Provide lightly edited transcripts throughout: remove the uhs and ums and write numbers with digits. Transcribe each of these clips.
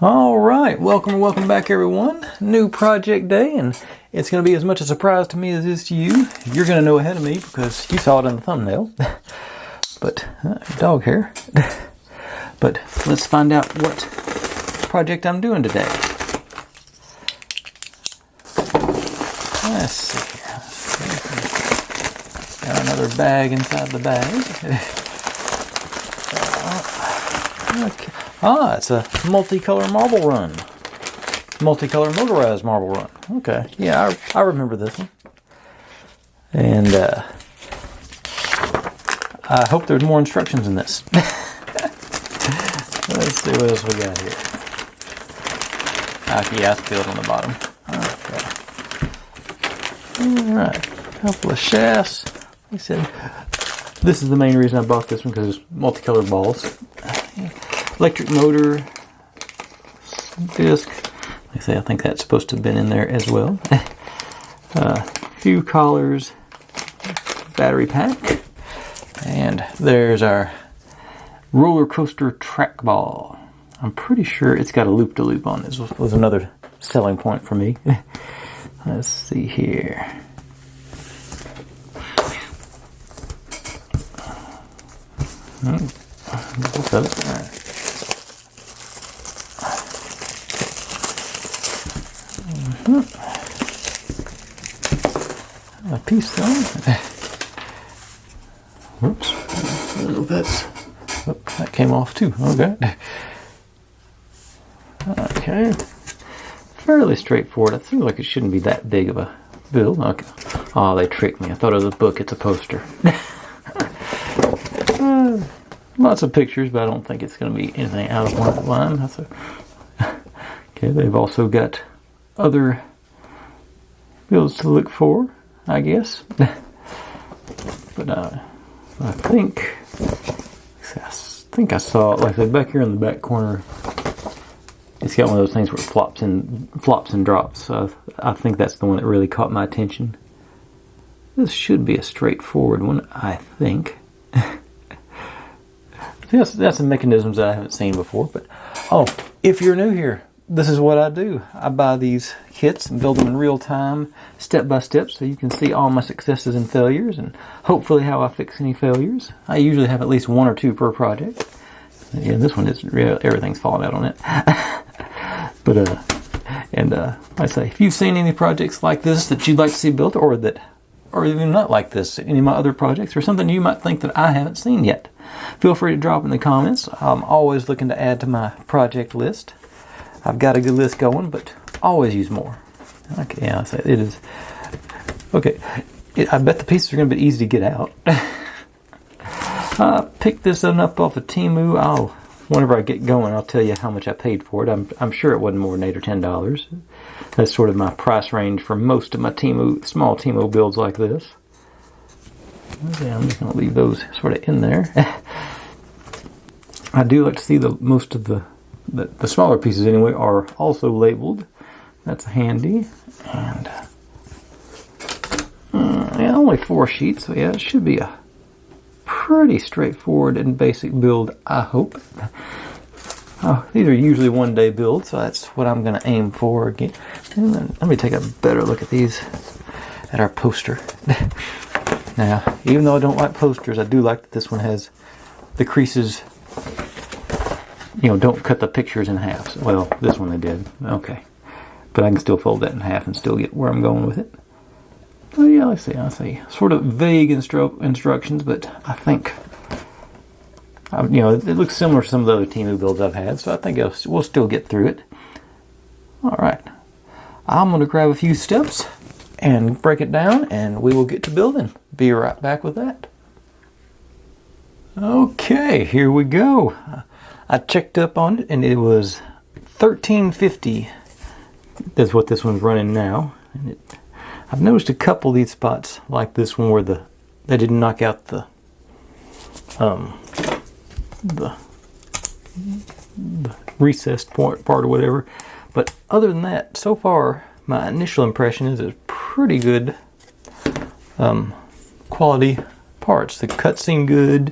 All right, welcome back everyone. New project day, and it's going to be as much a surprise to me as it is to you. You're going to know ahead of me because you saw it in the thumbnail. But dog hair. But let's find out what project I'm doing today. Let's see here. Got another bag inside the bag. Okay. It's a multicolor marble run. Multicolor motorized marble run. Okay. Yeah, I remember this one. And I hope there's more instructions in this. Let's see what else we got here. Yeah, I spilled on the bottom. Okay. Alright. A couple of shafts. Like I said, this is the main reason I bought this one, because it's multicolored balls. Electric motor, disc. Like I say, I think that's supposed to have been in there as well. Few collars, battery pack, and there's our roller coaster trackball. I'm pretty sure it's got a loop-de-loop on this. Was another selling point for me. Let's see here. What's that? A piece though. Whoops. That came off too. Okay. Okay. Fairly straightforward. I feel like it shouldn't be that big of a build. Okay. Oh, they tricked me. I thought it was a book. It's a poster. Lots of pictures, but I don't think it's going to be anything out of line. Okay, they've also got other builds to look for, I guess. But I think I saw, like I said, back here in the back corner, it's got one of those things where it flops and drops. So I think that's the one that really caught my attention. This should be a straightforward one, I think. That's some mechanisms that I haven't seen before. But if you're new here, this is what I do. I buy these kits and build them in real time, step by step, so you can see all my successes and failures, and hopefully how I fix any failures. I usually have at least one or two per project. Yeah, this one is everything's falling out on it. But like I say, if you've seen any projects like this that you'd like to see built, or even not like this, any of my other projects, or something you might think that I haven't seen yet, feel free to drop in the comments. I'm always looking to add to my project list. I've got a good list going, but always use more. Okay, yeah, I say it is. Okay, I bet the pieces are going to be easy to get out. I picked this one up off of Temu. Whenever I get going, I'll tell you how much I paid for it. I'm sure it wasn't more than $8 or $10. That's sort of my price range for most of my small Temu builds like this. Okay, I'm just going to leave those sort of in there. I do like to see most of the smaller pieces anyway are also labeled. That's handy. And yeah, only 4 sheets, so yeah, it should be a pretty straightforward and basic build, I hope. These are usually one-day builds, so that's what I'm going to aim for again. And then let me take a better look at these, at our poster. Now, even though I don't like posters, I do like that this one has the creases. Don't cut the pictures in half. Well, this one they did. Okay. But I can still fold that in half and still get where I'm going with it. Oh yeah, let's see. I see. Sort of vague instructions, but I think, it looks similar to some of the other Temu builds I've had, so I think we'll still get through it. Alright. I'm going to grab a few steps and break it down, and we will get to building. Be right back with that. Okay, here we go. I checked up on it, and it was $13.50. That's what this one's running now. And I've noticed a couple of these spots like this one where they didn't knock out the recessed part or whatever. But other than that, so far my initial impression is it's pretty good quality parts. The cuts seem good.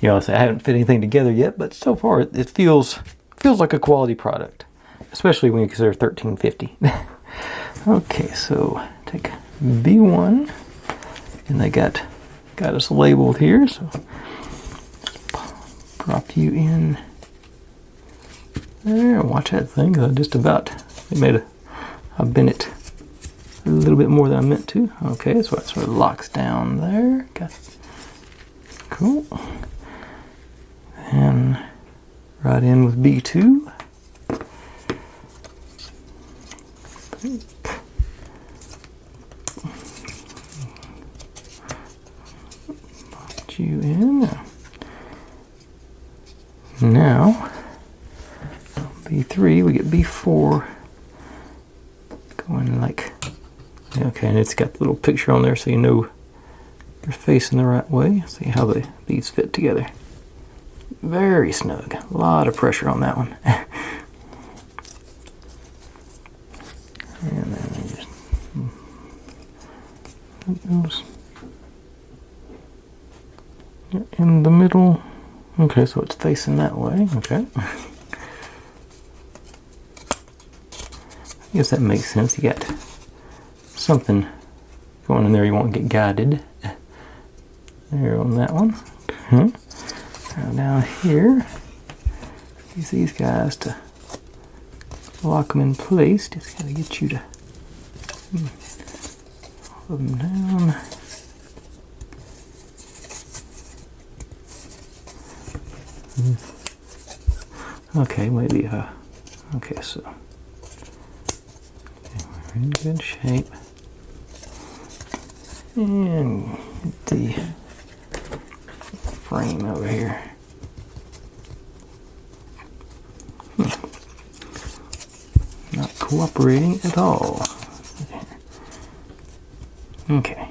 I haven't fit anything together yet, but so far it feels like a quality product. especially when you consider 1350. Okay, so take B1, and they got us labeled here, so prop you in there. Watch that thing. I just about I bent it a little bit more than I meant to. Okay, so it sort of locks down there. Got it. Cool. And right in with B2. Put you in. Now, B3, we get B4 going like, okay, and it's got the little picture on there so you know you're facing the right way. See how these fit together. Very snug. A lot of pressure on that one. And then we just put those in the middle. Okay, so it's facing that way. Okay. I guess that makes sense. You got something going in there you won't get guided. There on that one. Okay. Now down here, use these guys to lock them in place. Just gotta get you to hold them down. Okay, maybe okay, so we're in good shape. And get the frame over here. Not cooperating at all. Okay,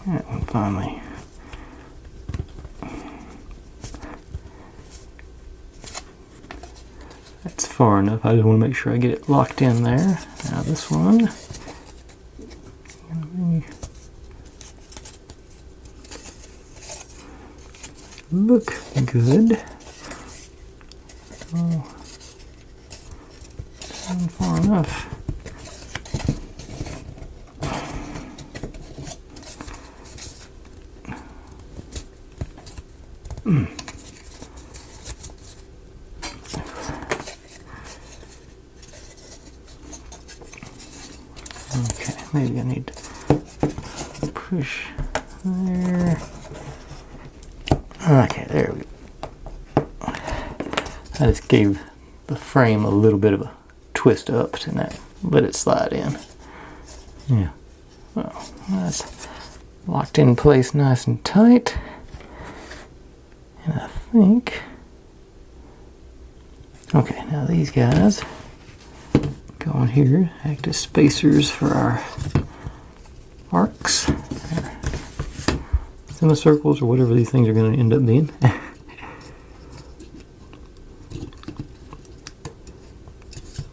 that one finally. That's far enough. I just want to make sure I get it locked in there. Now this one. Look good. Oh, not far enough. Okay, maybe I need to push there. Okay, there we go. I just gave the frame a little bit of a twist up to that, let it slide in. Yeah. Well, that's locked in place nice and tight. And I think, okay, now these guys go on here, act as spacers for our arcs. Semicircles or whatever these things are going to end up being.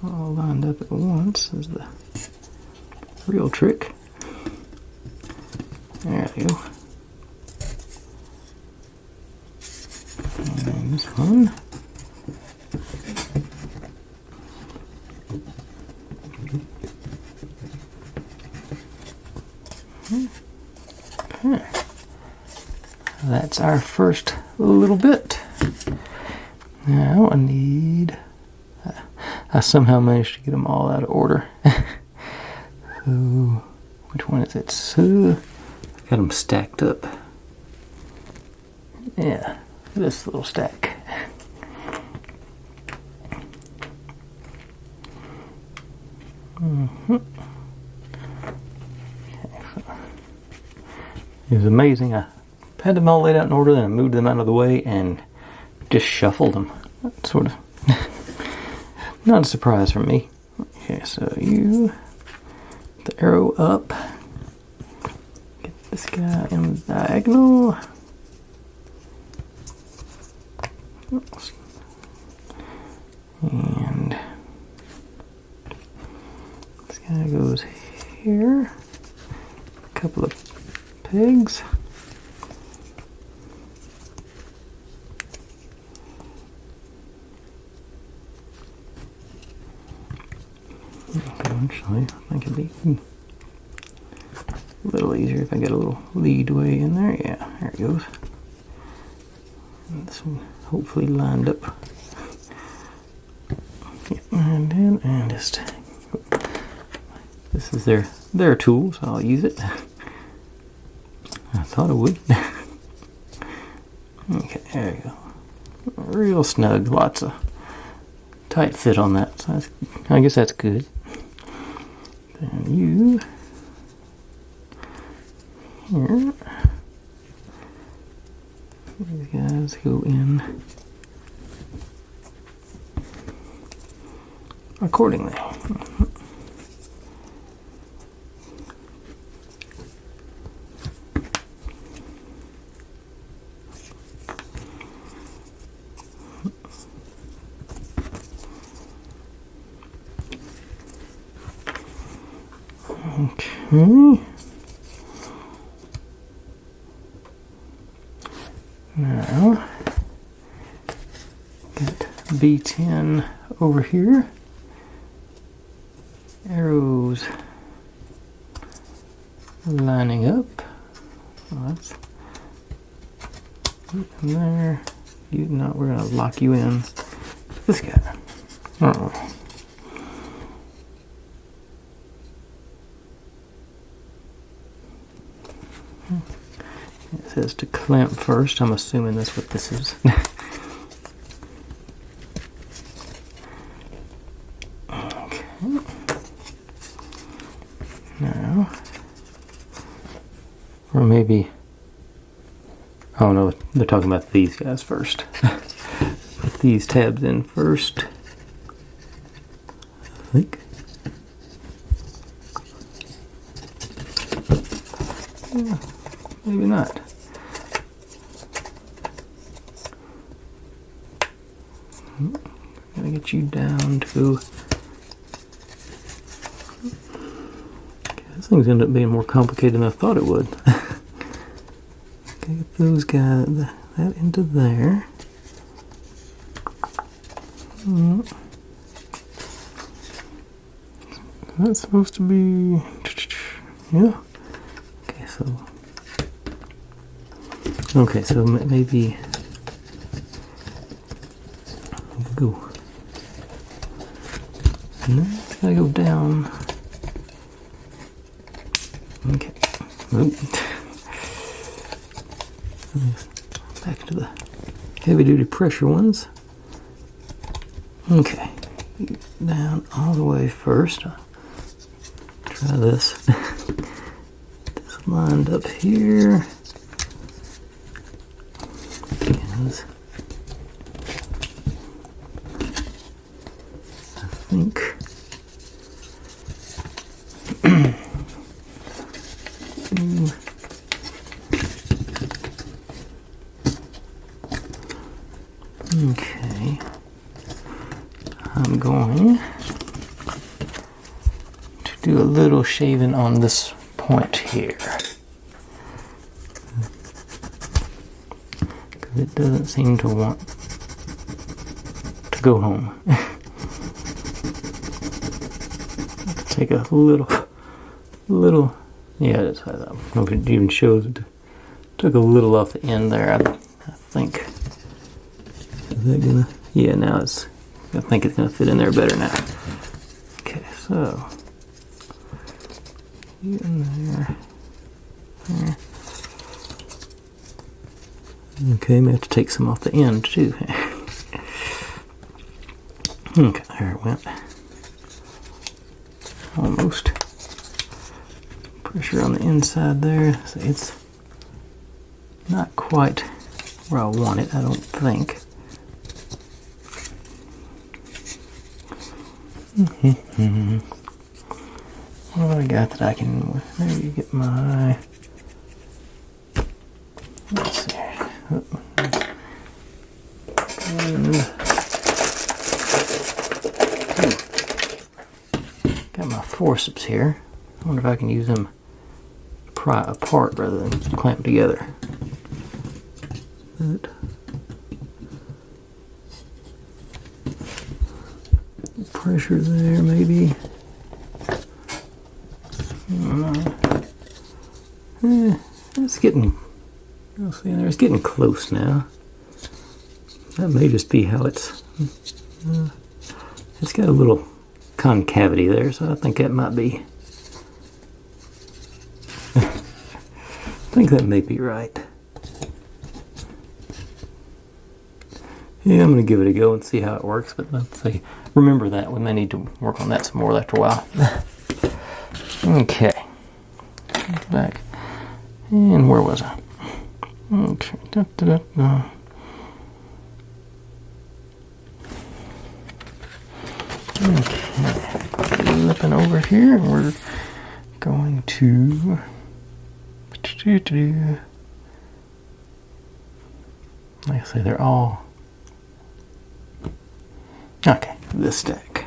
All lined up at once is the real trick. There we go. And this one. Okay. That's our first little bit. Now I need, I somehow managed to get them all out of order. So, which one is it? So, got them stacked up. Yeah, this little stack. It was amazing. I had them all laid out in order, then I moved them out of the way and just shuffled them. That's sort of not a surprise for me. Okay, so you, the arrow up, get this guy in the diagonal. And this guy goes here. A couple of pegs. Actually, I think it'd be a little easier if I get a little leadway in there. Yeah, there it goes. And this one hopefully lined up. Yep, and then and just this is their tool, so I'll use it. I thought it would. Okay, there you go. Real snug, lots of tight fit on that. So I guess that's good. Then you here. These guys go in accordingly. Okay. Now, get B10 over here. Arrows lining up. Well, that's in there. You not. We're gonna lock you in. This guy. It says to clamp first. I'm assuming that's what this is. Okay. Now, or maybe, oh no, they're talking about these guys first. Put these tabs in first, I think. Yeah, maybe not. Gotta get you down to. This thing's ended up being more complicated than I thought it would. Okay, get those guys, that into there. That's supposed to be, yeah. Okay, so maybe go. No, it's gotta go down. Okay. Oop. Back to the heavy duty pressure ones. Okay. Down all the way first. Try this. This lined up here. Yes. I think. Okay. I'm going to do a little shaving on this point here. Because it doesn't seem to want to go home. Take a little, yeah, that's, I don't know if it even shows it. Took a little off the end there, I think. Is that gonna, yeah, now it's, I think it's gonna fit in there better now. Okay, so, you in there, there. Okay, may have to take some off the end too. Okay, there it went. Almost. Pressure on the inside there. So it's not quite where I want it, I don't think. What do I got that I can maybe get my, let's see. Got my forceps here. I wonder if I can use them to pry apart rather than clamp together. But pressure there, maybe. getting, you'll see there, it's getting close now. That may just be how it's got a little concavity there, so I think that might be, I think that may be right. Yeah, I'm going to give it a go and see how it works, but let's see. Remember that, we may need to work on that some more after a while. Okay. Back. And where was I? Okay. Okay. Flipping over here, and we're going to like I say, they're all okay. This stack.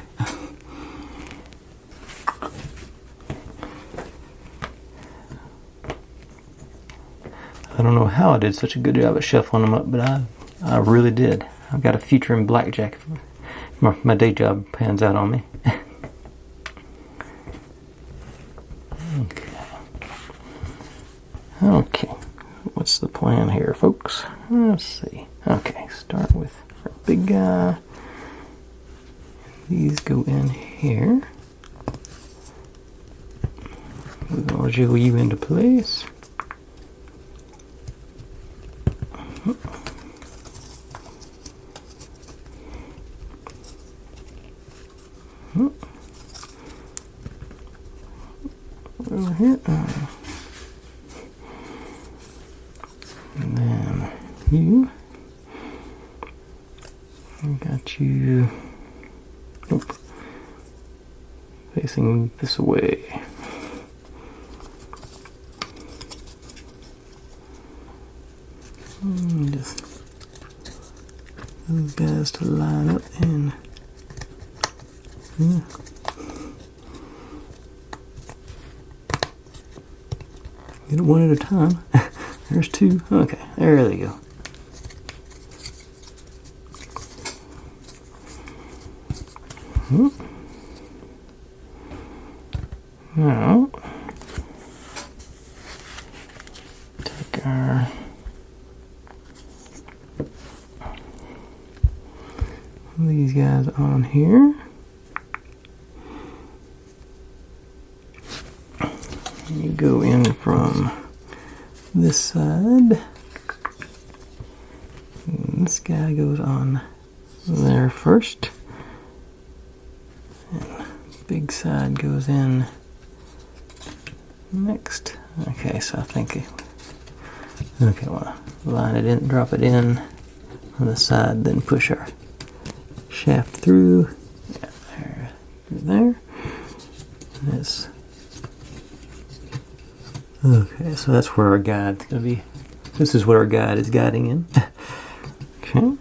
I don't know how I did such a good job at shuffling them up, but I really did. I've got a future in blackjack if my day job pans out on me. Okay, what's the plan here, folks? Let's see. Okay, start with our big guy. These go in here. We're going to jiggle you into place. Over here. And then you. Got you. Nope. Facing this way. And just those guys to line up in. Get it one at a time. There's two. Okay, there they go. Now, take our these guys on here. You go in from this side. And this guy goes on there first. And big side goes in next. Okay, so I think okay, well, line it in, drop it in on the side, then push our shaft through. Yeah, there, through there. And this. Okay, so that's where our guide's gonna be. This is what our guide is guiding in. Okay.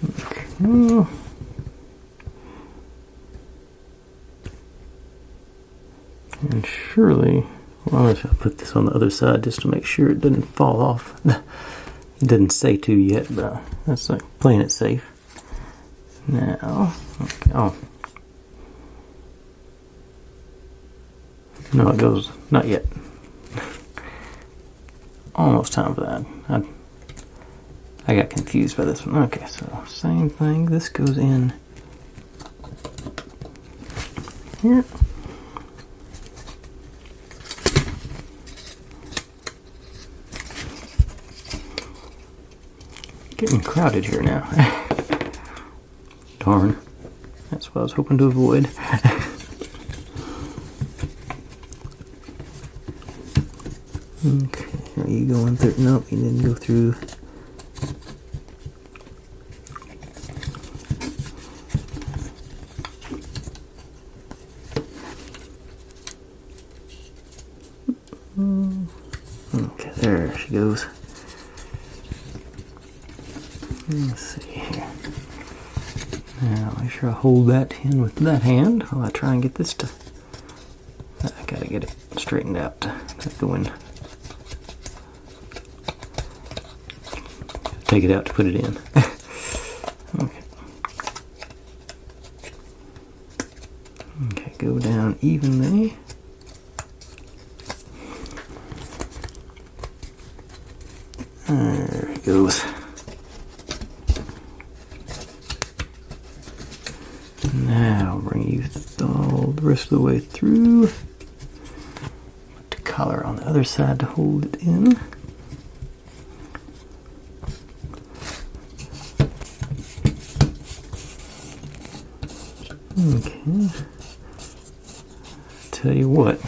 Okay. And surely, well, I'll put this on the other side just to make sure it doesn't fall off. It didn't say to yet, but that's like playing it safe. Now, okay. Oh. No, it goes, not yet. Almost time for that. I got confused by this one. Okay, so same thing. This goes in here. Getting crowded here now. Darn. That's what I was hoping to avoid. Okay, are you going through? Nope, you didn't go through. Okay, there she goes. Let's see here. Now, make sure I hold that in with that hand while I try and get this to. I gotta get it straightened out. Gotta go in. Take it out to put it in. Okay, go down evenly. There it goes. Now I'll bring you all the rest of the way through. Put the collar on the other side to hold it in. Okay. Tell you what.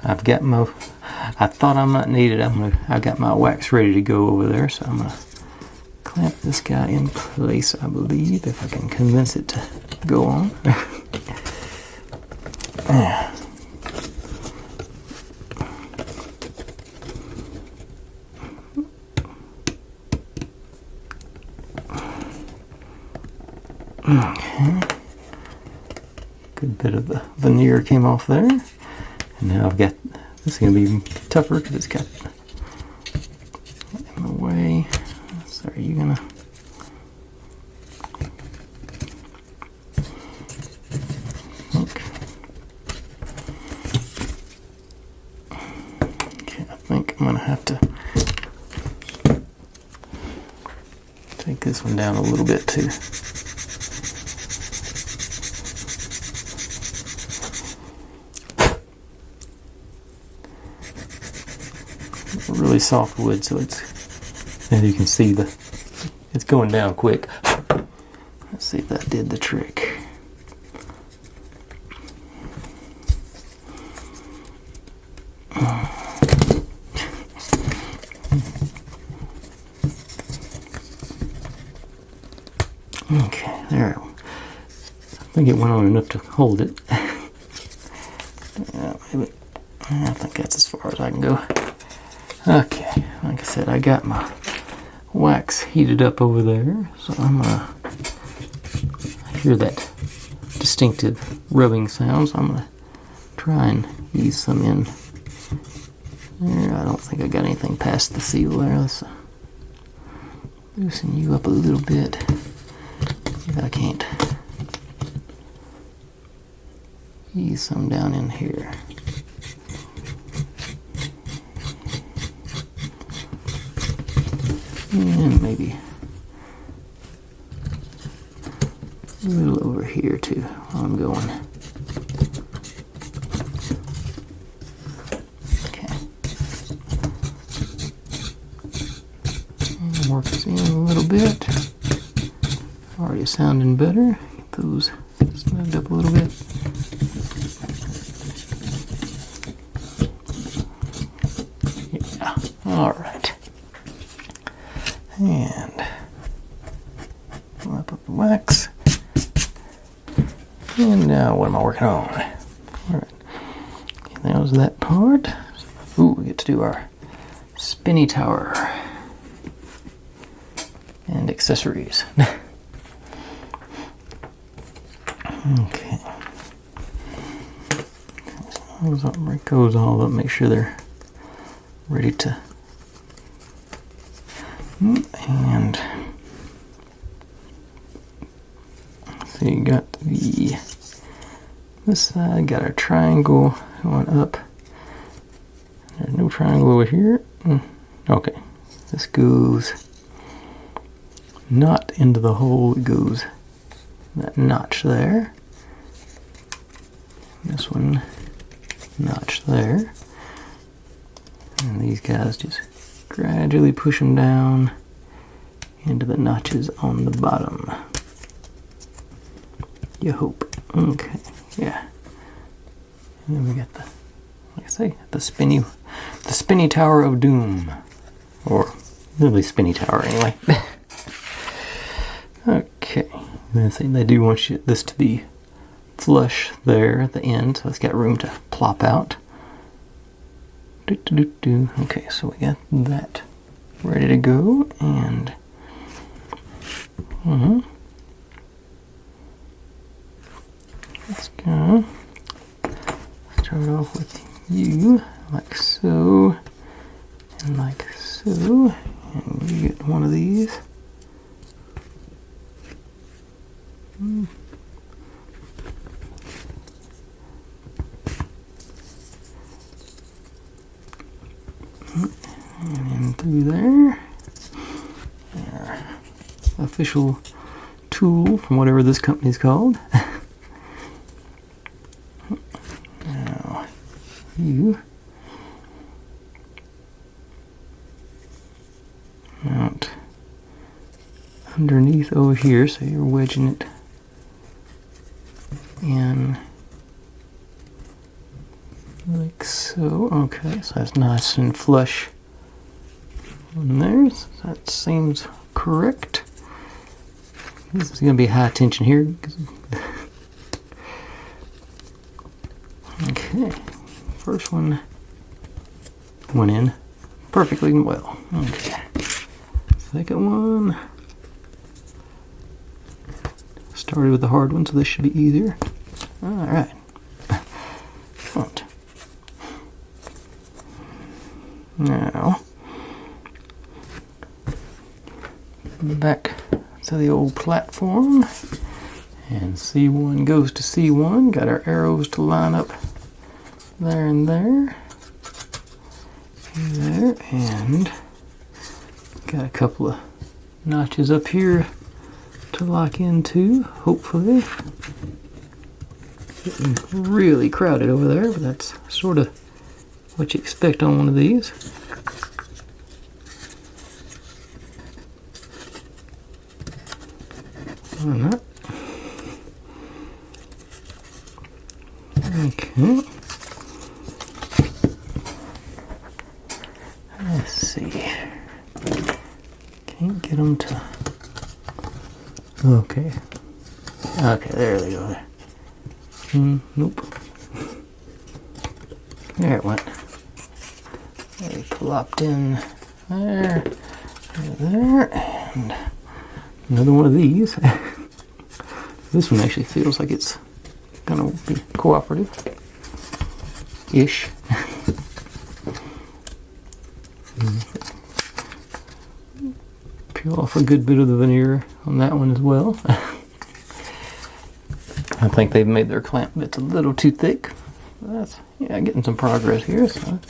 I thought I might need it. I got my wax ready to go over there, so I'm gonna clamp this guy in place, I believe, if I can convince it to go on. Okay. Good bit of the veneer came off there. And now I've got, this is going to be tougher because it's got in the way. So are you going to... Okay, I think I'm going to have to take this one down a little bit too. Really soft wood, so it's, as you can see, it's going down quick. Let's see if that did the trick. Okay, there. I think it went on enough to hold it. Yeah, maybe. I think that's as far as I can go. Okay, like I said, I got my wax heated up over there, so I'm gonna hear that distinctive rubbing sound, so I'm gonna try and ease some in there. I don't think I got anything past the seal there. Let's loosen you up a little bit. See if I can't ease some down in here. And maybe a little over here too while I'm going. Okay. And work this in a little bit. Already sounding better. Get those snugged up a little bit. Yeah. All right. And lap up the wax. And now what am I working on? Alright. That was that part. Ooh, we get to do our spinny tower and accessories. Okay. So break those all up, make sure they're ready to. And so you got this side, got our triangle going up. There's no triangle over here. Okay, this goes not into the hole, it goes that notch there. This one notch there. And these guys just gradually push them down into the notches on the bottom. You hope. Okay, yeah. And then we got the, like I say, the spinny tower of doom, or really spinny tower anyway. Okay, they do want this to be flush there at the end, so it's got room to plop out. Okay, so we got that ready to go, and let's go. Start off with you, like so, and like so, and you get one of these. And in through there. Our official tool from whatever this company's called. Now, you mount underneath over here, so you're wedging it in like so. Okay, so that's nice and flush on there. So that seems correct. This is going to be high tension here. Okay, first one went in perfectly well. Okay, second one. Started with the hard one, so this should be easier. Alright. Front. Now, back to the old platform. And C1 goes to C1. Got our arrows to line up there and there. There, and got a couple of notches up here to lock into, hopefully. Getting really crowded over there, but that's sort of what you expect on one of these. Or not. Okay. Let's see. Can't get them to... Okay. Okay, there they go. Nope. There it went. They plopped in there, there, and another one of these. This one actually feels like it's gonna be cooperative-ish. Peel off a good bit of the veneer on that one as well. I think they've made their clamp bits a little too thick. That's, yeah, getting some progress here. So.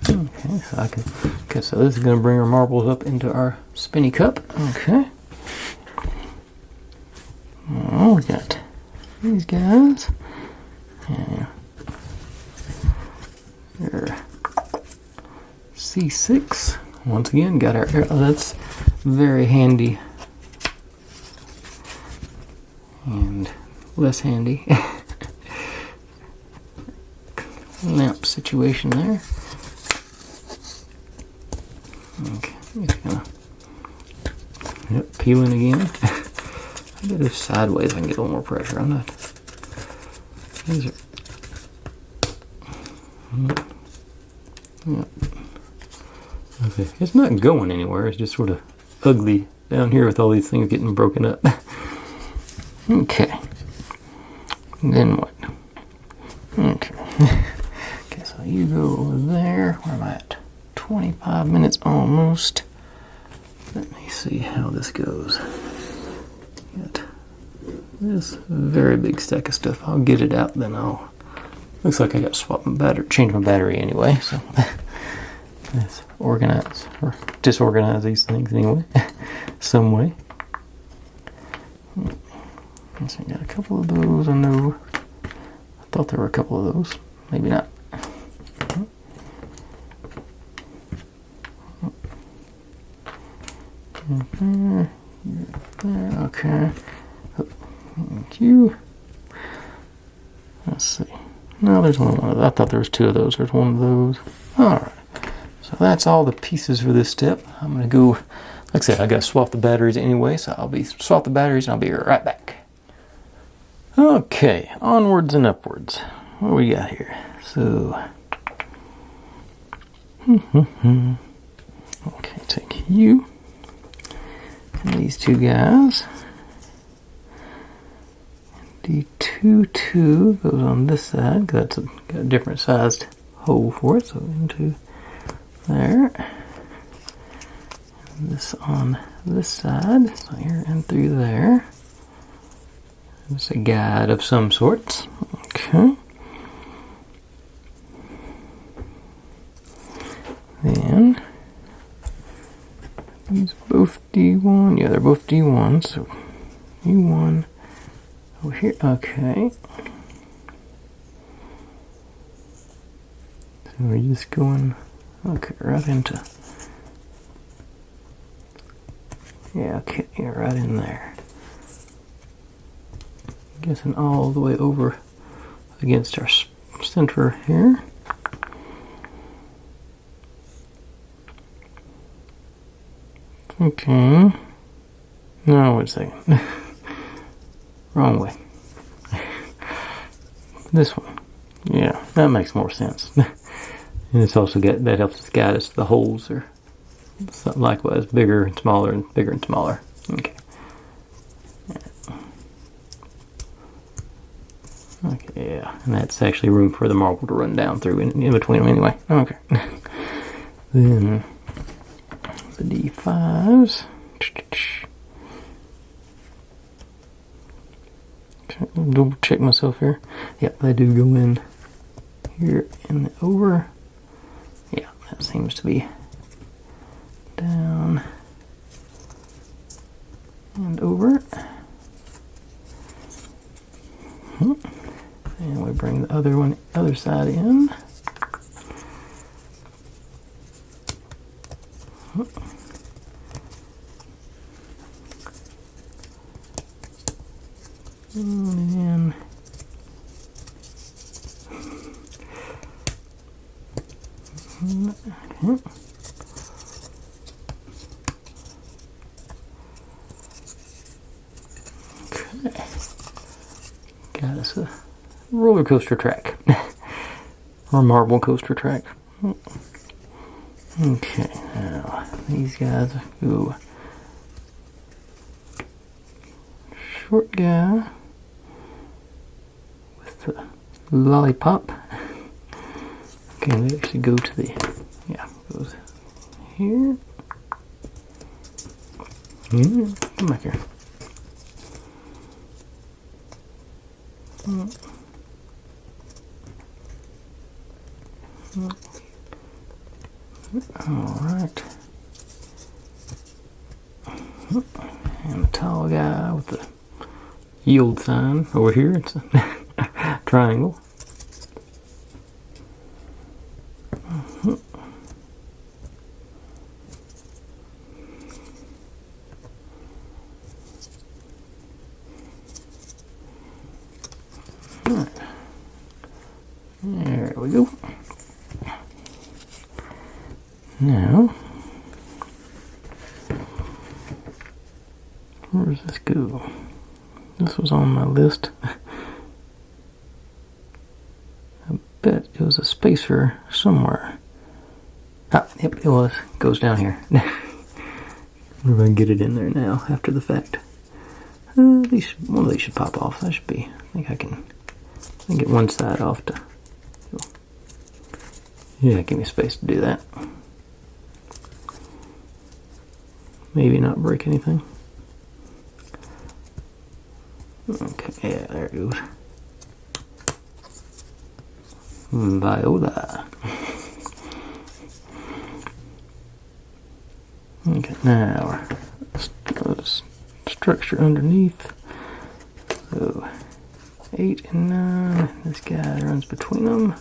Okay, so I can. Okay, so this is going to bring our marbles up into our spinny cup. Okay. Oh, we got these guys. Yeah. They're C6. Once again, got our arrow. That's very handy. And less handy lamp situation there. Okay, just gonna peeling again. I bet if sideways I can get a little more pressure on that. These are okay. It's not going anywhere. It's just sort of ugly down here with all these things getting broken up. Okay. Then what? Okay. Okay, so you go over there. Where am I at? 25 minutes almost. Let me see how this goes. Got this very big stack of stuff. I'll get it out, then I'll... Looks like I got to swap my battery, change my battery anyway, so... Let's organize, or disorganize these things anyway. Some way. So I got a couple of those. I know. I thought there were a couple of those. Maybe not. There. Okay. Thank you. Let's see. No, there's only one of those. I thought there was two of those. There's one of those. Alright. So that's all the pieces for this step. I'm going to go, like I said, I got to swap the batteries anyway, so I'll be swap the batteries and I'll be right back. Okay, onwards and upwards. What do we got here? So, okay, take you and these two guys. D22 goes on this side, because that's got a different sized hole for it, so into there. this on this side, so here and through there. It's a guide of some sorts. Okay. Then these both D1. Yeah, they're both D1. So D1 over here. Okay. So we're just going. Okay, right into. Yeah. Okay. Yeah, right in there. Guessing all the way over against our center here. Okay. No, wait a second. Wrong way. This one. Yeah, that makes more sense. And it's also that helps us guide us to the holes, or likewise bigger and smaller and bigger and smaller. Okay. Okay, yeah, and that's actually room for the marble to run down through in between them anyway. Okay. Then the D5s. Double check myself here. Yep, they do go in here and over. Yeah, that seems to be down and over. And we bring the other side in. And then okay. Got us a roller coaster track. Or marble coaster track. Okay, now these guys go short guy with the lollipop. Okay, they actually go to the, yeah, goes here. Come back here. Alright. And the tall guy with the yield sign over here, it's a triangle. Right. There we go. Now, where does this go? This was on my list. I bet it was a spacer somewhere. Ah, yep, it was. Goes down here. We're going to get it in there now after the fact. One of these should pop off. That should be. I can get one side off to. Yeah, give me space to do that. Maybe not break anything. Okay, yeah, there it goes. Viola. Okay, now our structure underneath. So 8 and 9. This guy runs between them.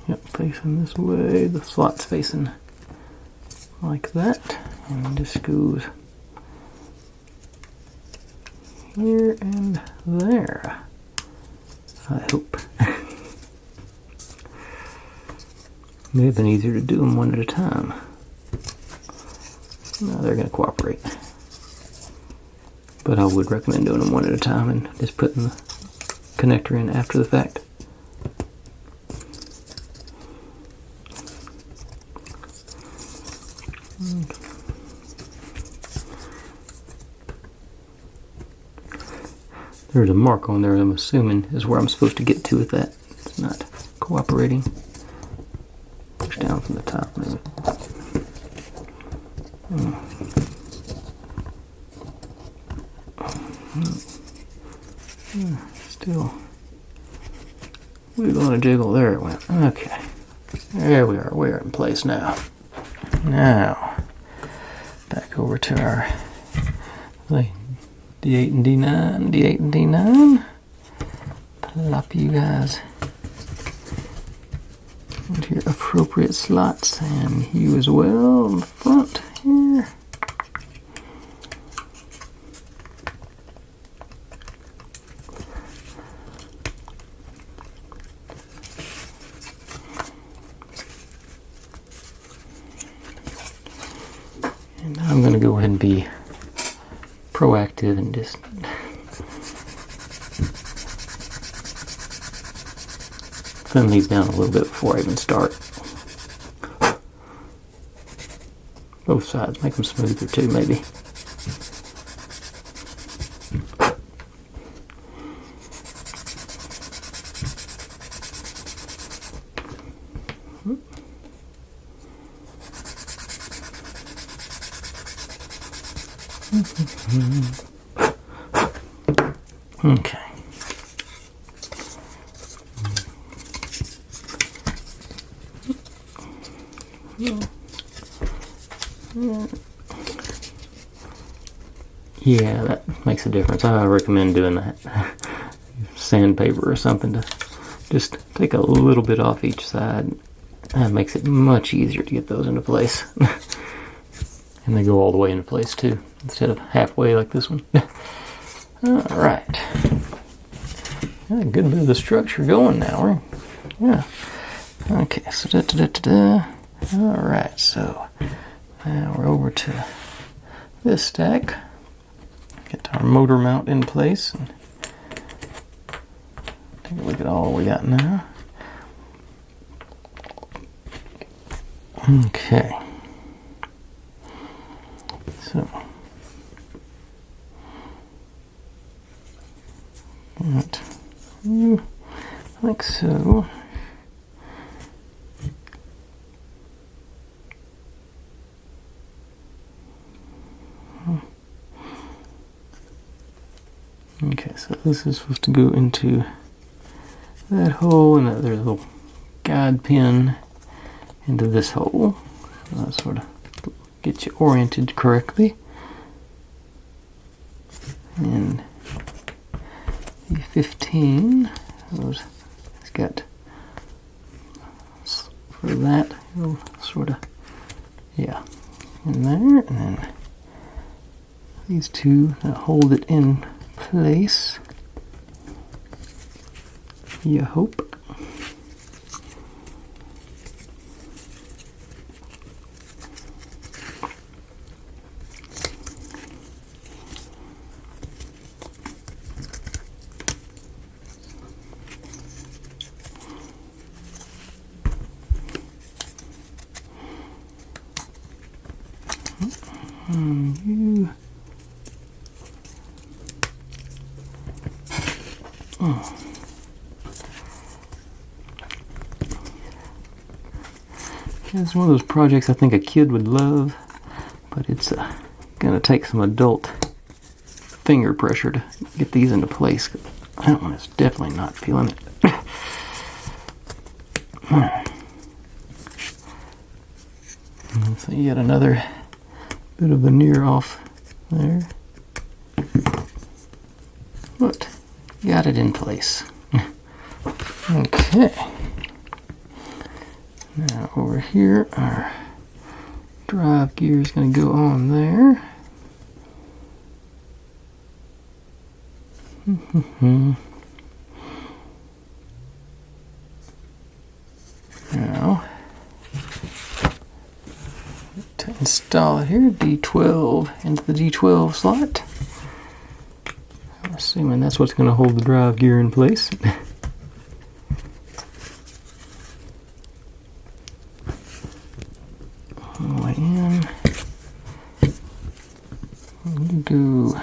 Yep, facing this way. The slot's facing like that, and this goes here and there. I hope. May have been easier to do them one at a time. No, they're going to cooperate. But I would recommend doing them one at a time and just putting the connector in after the fact. There's a mark on there I'm assuming is where I'm supposed to get to with that. not cooperating. Push down from the top, maybe. Still wiggle and jiggle. There it went. Okay. There we are. We're in place now. Now, back over to our D8 and D9, D8 and D9. Plop you guys into your appropriate slots, and you as well in the front here. And I'm going to go ahead and be proactive and just thin these down a little bit before I even start. Both sides, make them smoother too, maybe. Okay. Yeah, that makes a difference. I recommend doing that. Sandpaper or something to just take a little bit off each side. That makes it much easier to get those into place. And they go all the way into place too, instead of halfway like this one. Alright. Got a good bit of the structure going now. Yeah. Okay, so Alright, so now we're over to this stack. Get our motor mount in place. And take a look at all we got now. Okay. So, that, like so. Okay, so this is supposed to go into that hole, and there's a little guide pin into this hole. So that sort of get you oriented correctly. And E15, it's got for that, it'll sort of, yeah, in there, and then these two that hold it in place. You hope. It's one of those projects I think a kid would love, but it's going to take some adult finger pressure to get these into place. That one is definitely not feeling it. So yet another bit of veneer off there. But got it in place. Okay. Now over here, our drive gear is going to go on there. Now, to install it here, D12 into the D12 slot. I'm assuming that's what's going to hold the drive gear in place. In. You go,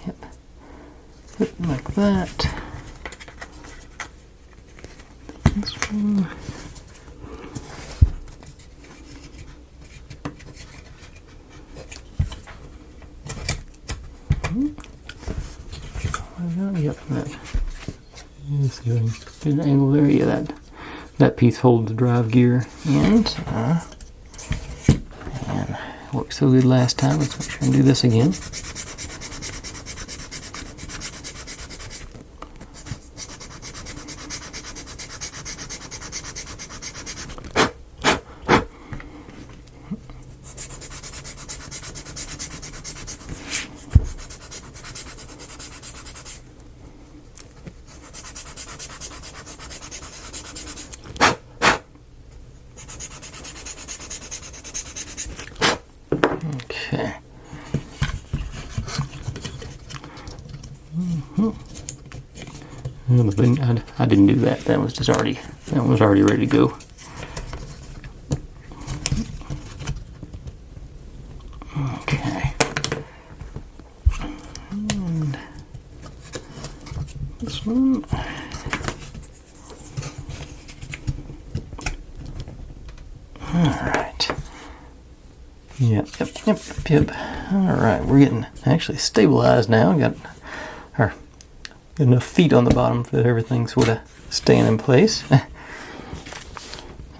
yep, like that. see if I can get an angle there. Yeah, that piece holds the drive gear in. And it worked so good last time. Let's make sure and do this again. Okay. I didn't do that. That was already ready to go. Okay. And this one. All right. Yep. All right, we're getting actually stabilized now. Got enough feet on the bottom that everything's sort of staying in place.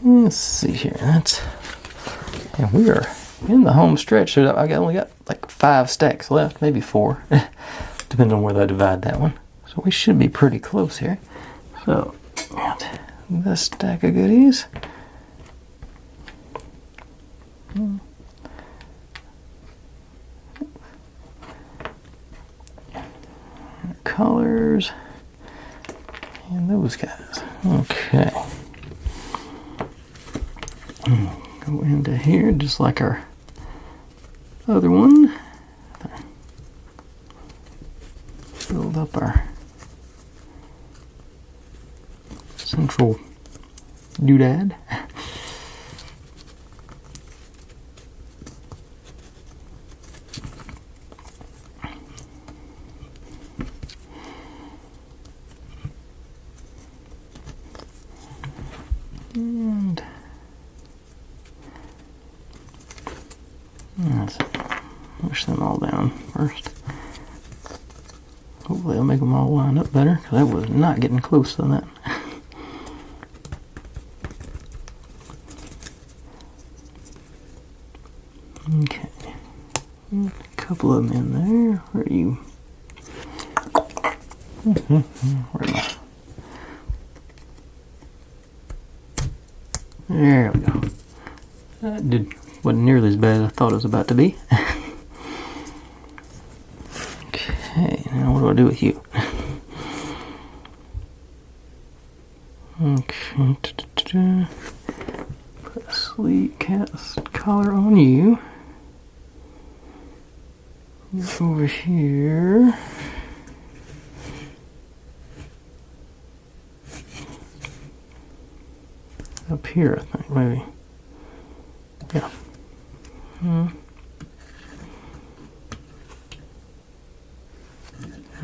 Let's see here. And we are in the home stretch. So I only got like 5 stacks left, maybe 4, depending on where I divide that one. So we should be pretty close here. So this stack of goodies. Colors and those guys. Okay. Go into here just like our other one. Build up our central doodad. And let's push them all down first. Hopefully I'll make them all line up better, because I was not getting close to that. Okay. A couple of them in there. Where are you? Where am I? There we go. That wasn't nearly as bad as I thought it was about to be. Okay, now what do I do with you? Okay, put a sleek cast collar on you. Over here. Up here, I think, maybe. Yeah.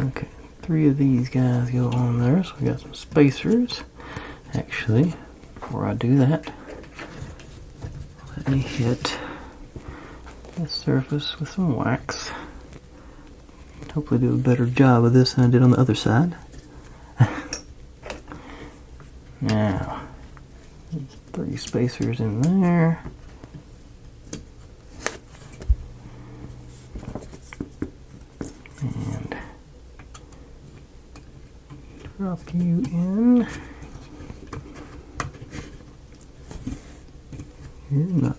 Okay, 3 of these guys go on there, so we got some spacers. Actually, before I do that, let me hit the surface with some wax. Hopefully do a better job of this than I did on the other side. Now, 3 spacers in there. And drop you in. You're not.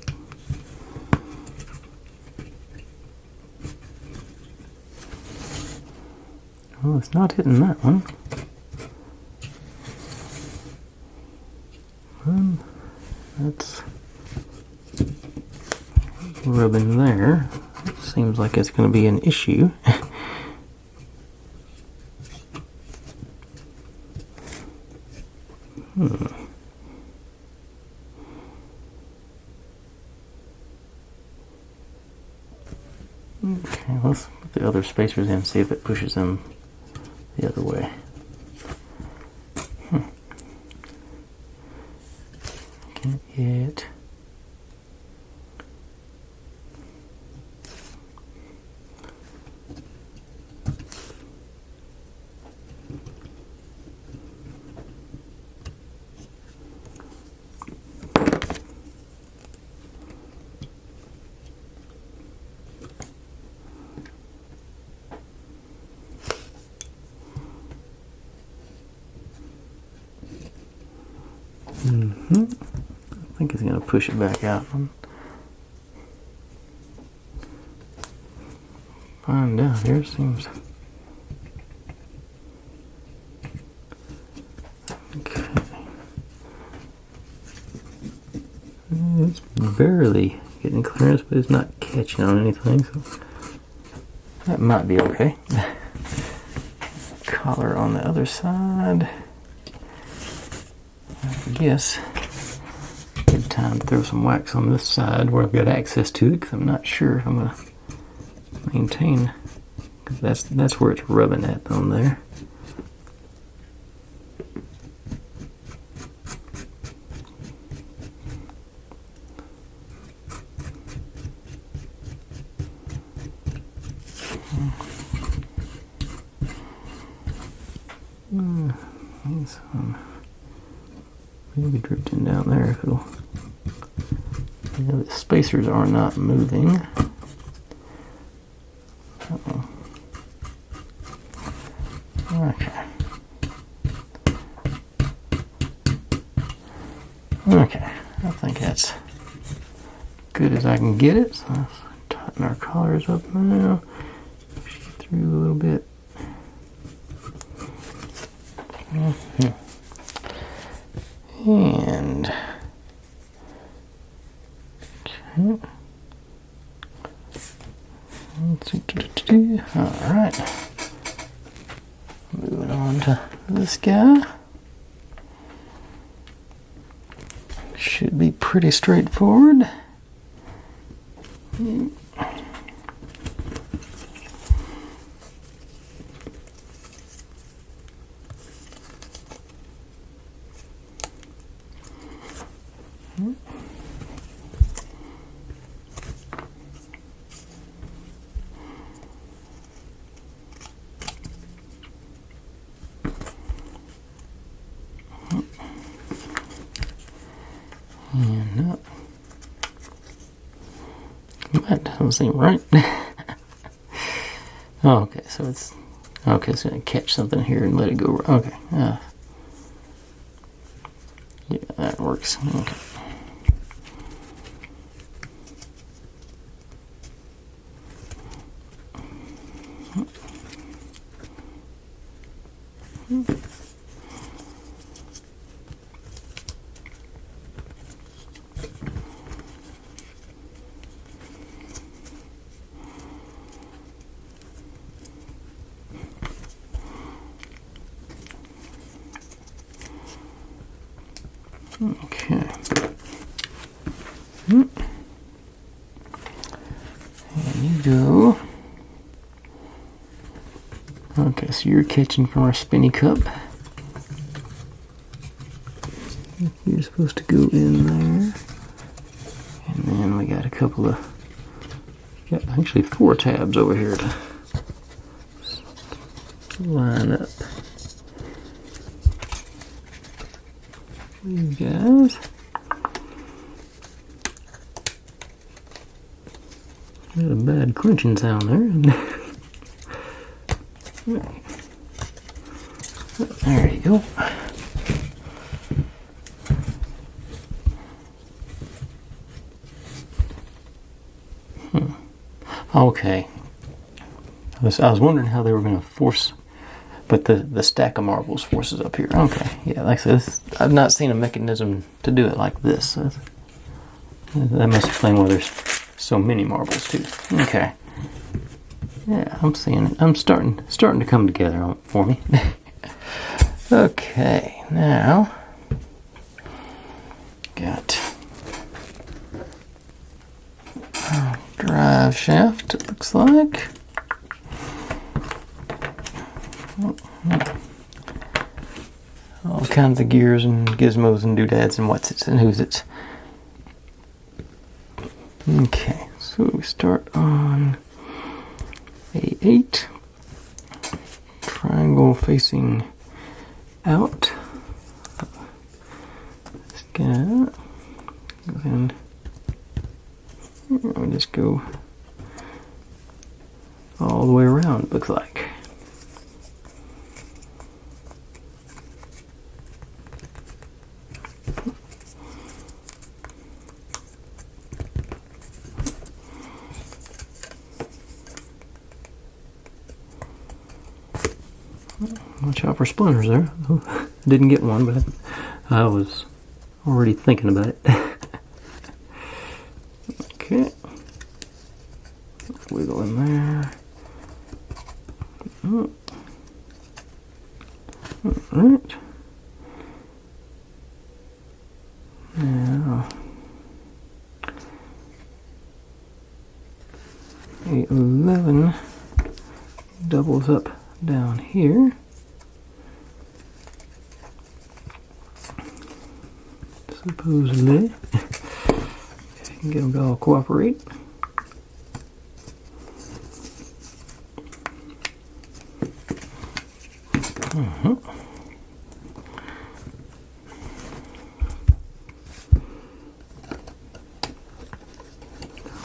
Well, it's not hitting that one. That's rubbing there. It seems like it's going to be an issue. Okay, let's put the other spacers in, see if it pushes them the other way. Can't get. I think it's going to push it back out. Find out here, seems. Okay. It's barely getting clearance, but it's not catching on anything, so that might be okay. Collar on the other side. I guess good time to throw some wax on this side where I've got access to it, because I'm not sure if I'm going to maintain, because that's where it's rubbing at on there. Maybe drifting down there if it'll. Yeah, the spacers are not moving. Uh-oh. Okay. Okay, I think that's good as I can get it. So let's tighten our collars up now. Push it through a little bit. And okay. All right. Moving on to this guy. Should be pretty straightforward. And up. That doesn't seem right. Oh, okay, so it's okay. It's gonna catch something here and let it go. Okay, yeah, that works. Okay. Okay. And you go. Okay, so you're catching from our spinny cup. You're supposed to go in there. And then we got a couple of, actually 4 tabs over here to line up. You guys. Got a bad crunching sound there. There you go. Okay. I was wondering how they were going to force, but the stack of marbles forces up here. Okay, yeah, like I said, I've not seen a mechanism to do it like this. So that must explain why there's so many marbles too. Okay. Yeah, I'm seeing it. I'm starting to come together for me. Okay, now got drive shaft, it looks like. All kinds of gears and gizmos and doodads and what's its and who's its. Okay, so we start on A8, triangle facing out. This guy, and we'll just go all the way around, it looks like. Watch out for splinters there. Oh, didn't get one, but I was already thinking about it. Okay. Wiggle in there. Oh. Alright. Now, a 11 doubles up down here. Supposedly. If you can get them to all cooperate.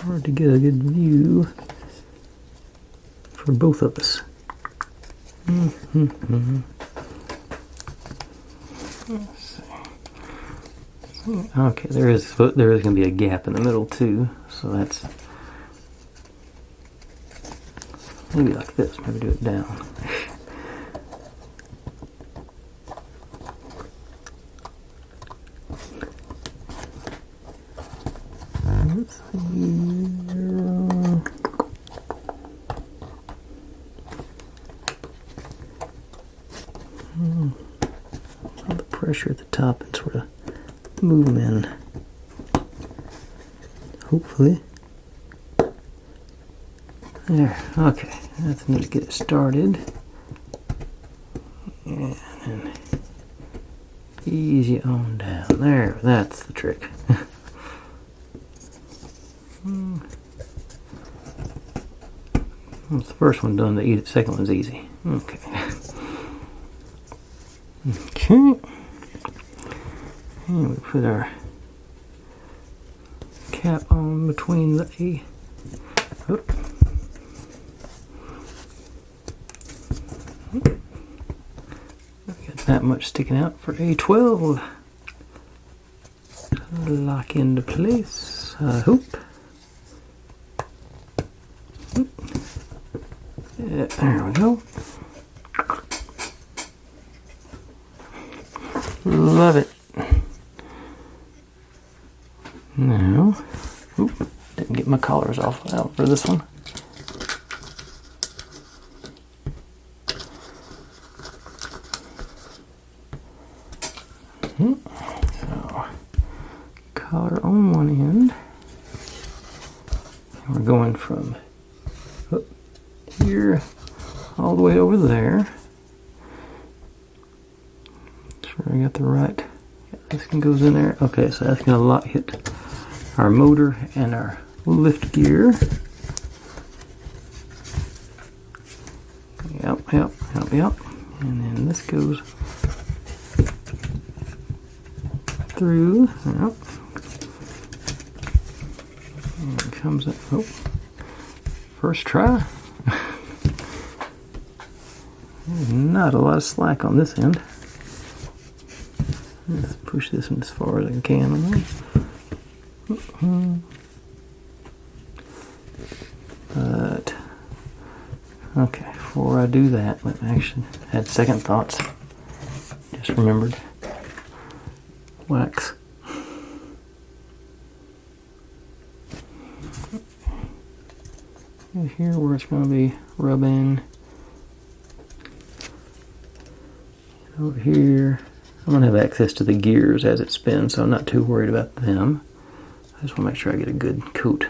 Hard to get a good view for both of us. Let's see. Okay, there is going to be a gap in the middle too, so that's maybe like this. Maybe do it down. Let's see. The pressure at the top and sort of move them in. Hopefully. There. Okay. That's enough to get it started. And then ease you on down. There. That's the trick. Once the first one done, the second one's easy. Okay. Okay. And we put our cap on between the A. Oh. Got that much sticking out for A12. Lock into place, I hope. Yeah, there we go. Love it. Now, didn't get my collars off out for this one. So, collar on one end. And we're going from up here all the way over there. Sure I got the right. Yeah, this one goes in there. Okay, so that's going to hit our motor and our lift gear. Yep. And then this goes through. Yep. And it comes up. Oh, first try. There's not a lot of slack on this end. Let's push this one as far as I can. But okay, before I do that, let me actually had second thoughts. Just remembered wax. And here where it's going to be rubbing. Over here, I'm going to have access to the gears as it spins, so I'm not too worried about them. I just want to make sure I get a good coat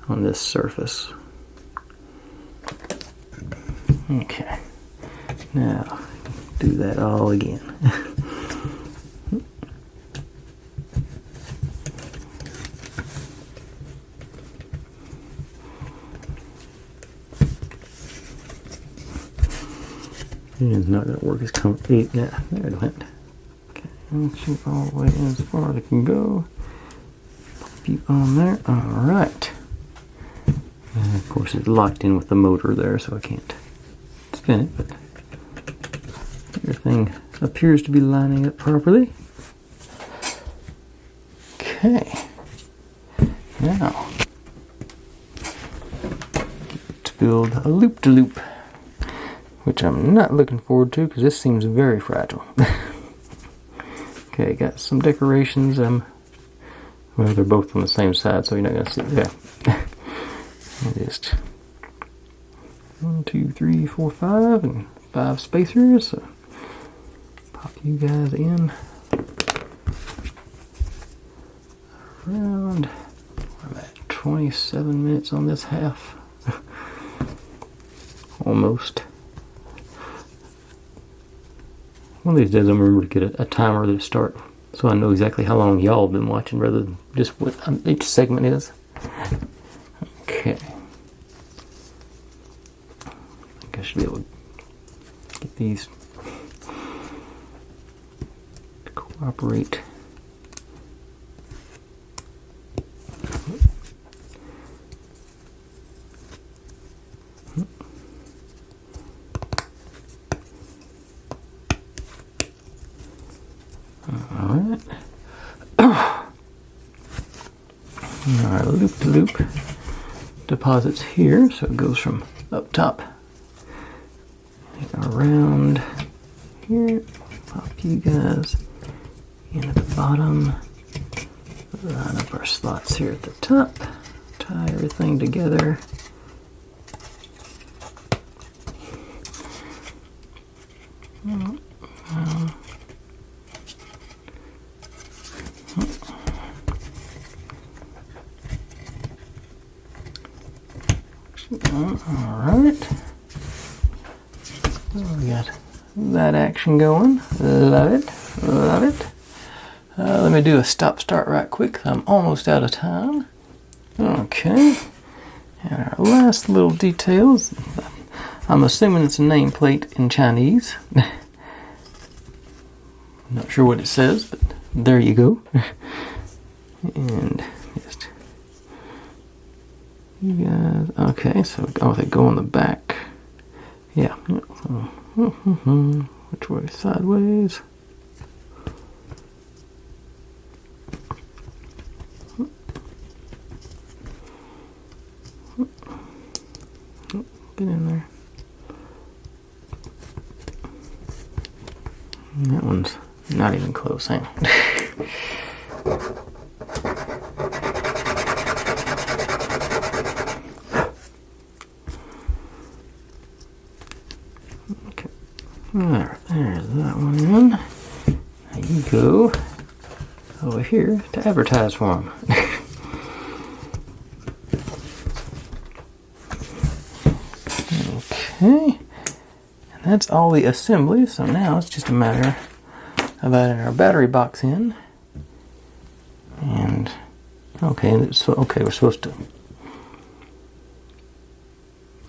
on this surface. Okay, now do that all again. It's not going to work as comfy. Yeah, there it went. Okay, I'll shoot all the way in as far as it can go. Pop you on there. Alright. And of course, it's locked in with the motor there, so I can't spin it, but everything appears to be lining up properly. Okay. Now, to build a loop-de-loop. which I'm not looking forward to because this seems very fragile. Okay, got some decorations. Well, they're both on the same side, so you're not going to see that. Just 1, 2, 3, 4, 5, and 5 spacers. So pop you guys in around. I'm at 27 minutes on this half. Almost. One of these days I'm going to remember to get a timer to start so I know exactly how long y'all have been watching rather than just what each segment is. Okay. I think I should be able to get these to cooperate. Alright. Alright, loop-to-loop deposits here, so it goes from up top around here. Pop you guys in at the bottom. Line up our slots here at the top. Tie everything together. Alright. We got that action going. Love it. Love it. Let me do a stop-start right quick. I'm almost out of time. Okay. And our last little details. I'm assuming it's a nameplate in Chinese. Not sure what it says, but there you go. And just you guys. Okay, so they go on the back. Yeah. Which way? Sideways. Get in there. That one's not even close, hang on. Okay. Alright, there's that one in. Now you go over here to advertise for them. Okay. And that's all the assembly, so now it's just a matter of adding our battery box in. And okay, we're supposed to.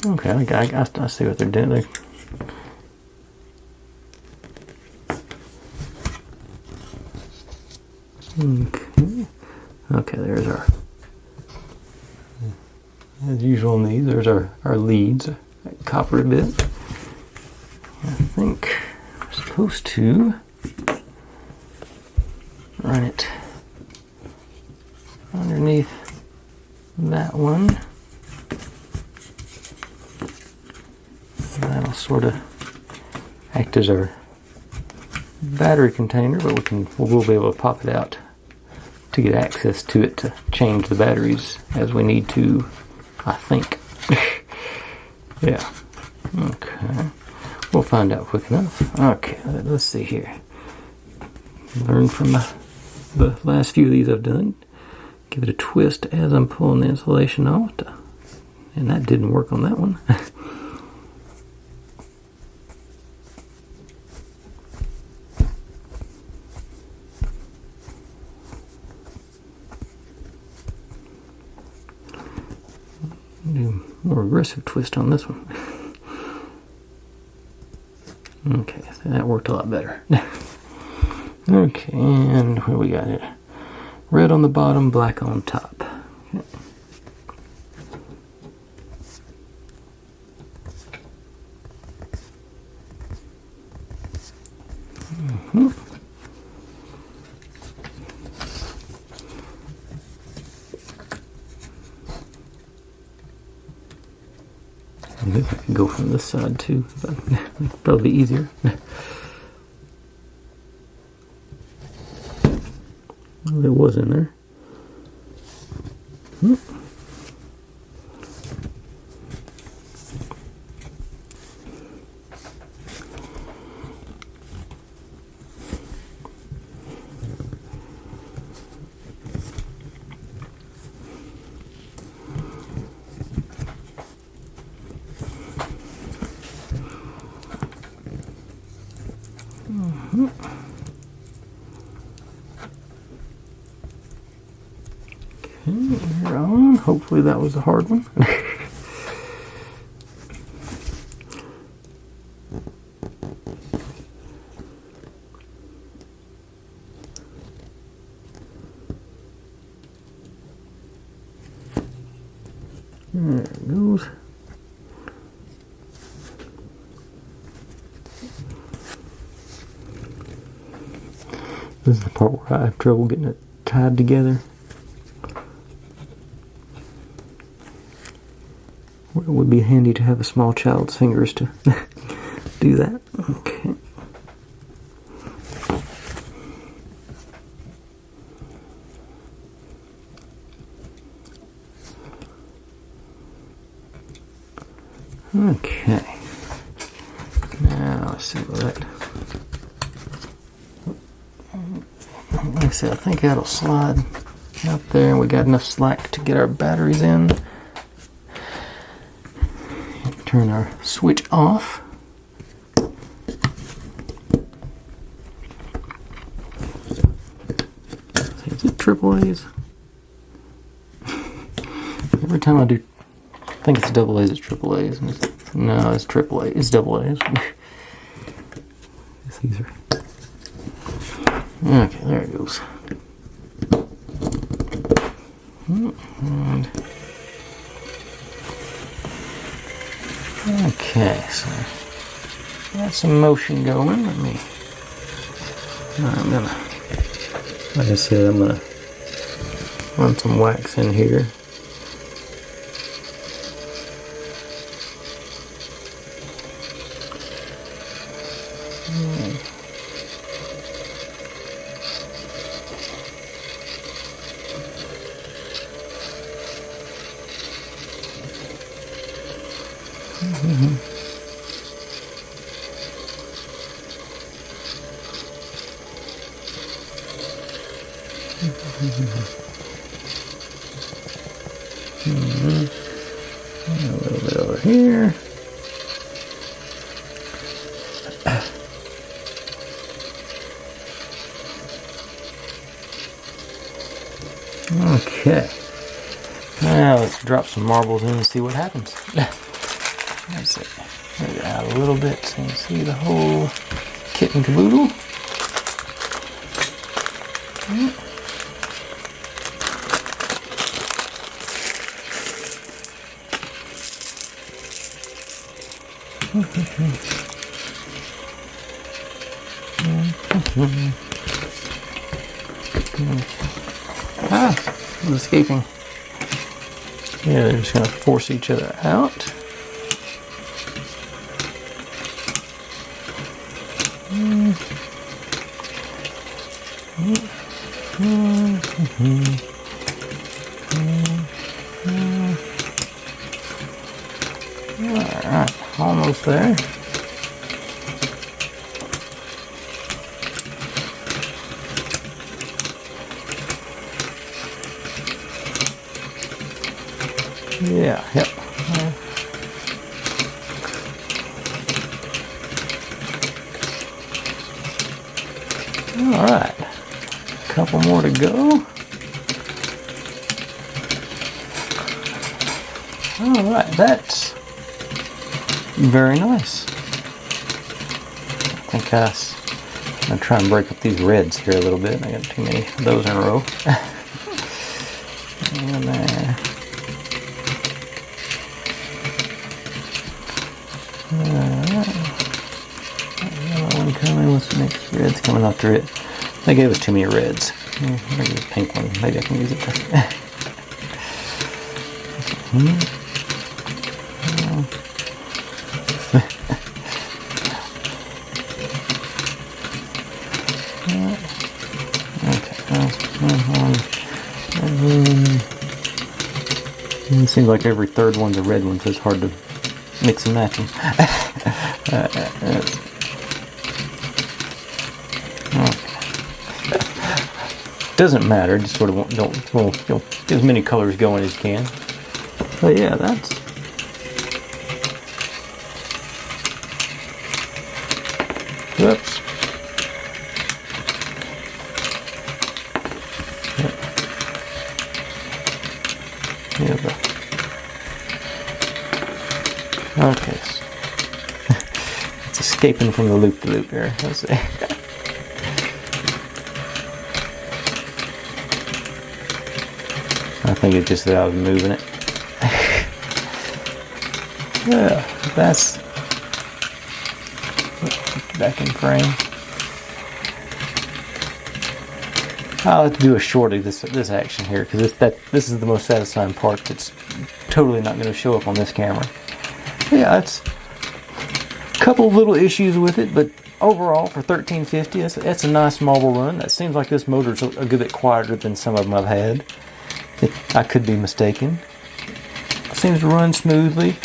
Okay, I see what they're doing. Okay, there's our, as usual in these, there's our leads, that copper bit. I think we're supposed to run it underneath that one. That'll sort of act as our battery container, but we'll be able to pop it out to get access to it to change the batteries as we need to, I think. Yeah. Okay. We'll find out quick enough. Okay, let's see here. Learn from the last few of these I've done. Give it a twist as I'm pulling the insulation off. And that didn't work on that one. Do more aggressive twist on this one. Okay, so that worked a lot better. Okay, and what do we got here? Red on the bottom, black on top. Okay. Maybe I could go from this side too, but it'd probably be easier. Well, it was in there. We're on. Hopefully that was a hard one. There it goes. This is the part where I have trouble getting it tied together. It would be handy to have a small child's fingers to do that. Okay. Okay. Now let's see what that. Like I said, I think that'll slide out there, and we got enough slack to get our batteries in. Turn our switch off. Is it triple A's? Every time I do, I think it's double A's, it's triple A's. No, it's triple A. It's double A's. These are. Okay, there it goes. And okay, so got some motion going. I'm gonna, like I said, I'm gonna run some wax in here. A little bit over here. Okay. Now let's drop some marbles in and see what happens. Let's see. Move it out a little bit so you can see the whole kit and caboodle. It's escaping. Yeah, they're just going to force each other out. Alright, almost there. Yeah, yep. Alright, a couple more to go. Alright, that's very nice. I think I'm going to try and break up these reds here a little bit. I got too many of those in a row. And there. Another one coming with some extra reds coming off the red. They gave us too many reds. Maybe the pink one. Maybe I can use it there. It seems like every third one's a red one, so it's hard to mix and match them. Doesn't matter, just sort of don't get as many colors going as you can. But yeah, that's... Whoops. Yeah, okay. It's escaping from the loop-de-loop here. Let's see. I think it's just that I was moving it. Yeah, that's back in frame. I'll have to do a short of this action here because this is the most satisfying part that's totally not going to show up on this camera. Yeah, it's a couple of little issues with it, but overall for $13.50, that's a nice marble run. That seems like this motor's a good bit quieter than some of them I've had. I could be mistaken. It seems to run smoothly.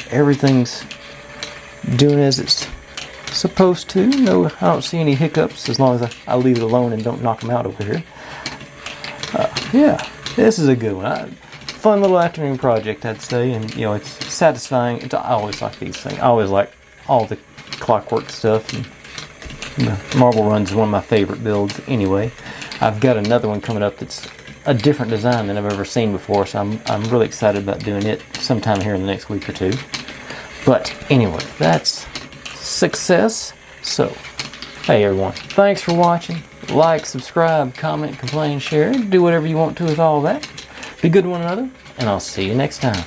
Everything's doing as it's supposed to. No, I don't see any hiccups as long as I leave it alone and don't knock them out over here. Yeah, this is a good one. Fun little afternoon project, I'd say, and you know, it's satisfying. I always like these things. I always like all the clockwork stuff. And, you know, marble runs is one of my favorite builds anyway. I've got another one coming up that's a different design than I've ever seen before, so I'm really excited about doing it sometime here in the next week or two. But anyway, that's success. So, hey everyone, thanks for watching. Like, subscribe, comment, complain, share, do whatever you want to with all that. Be good to one another, and I'll see you next time.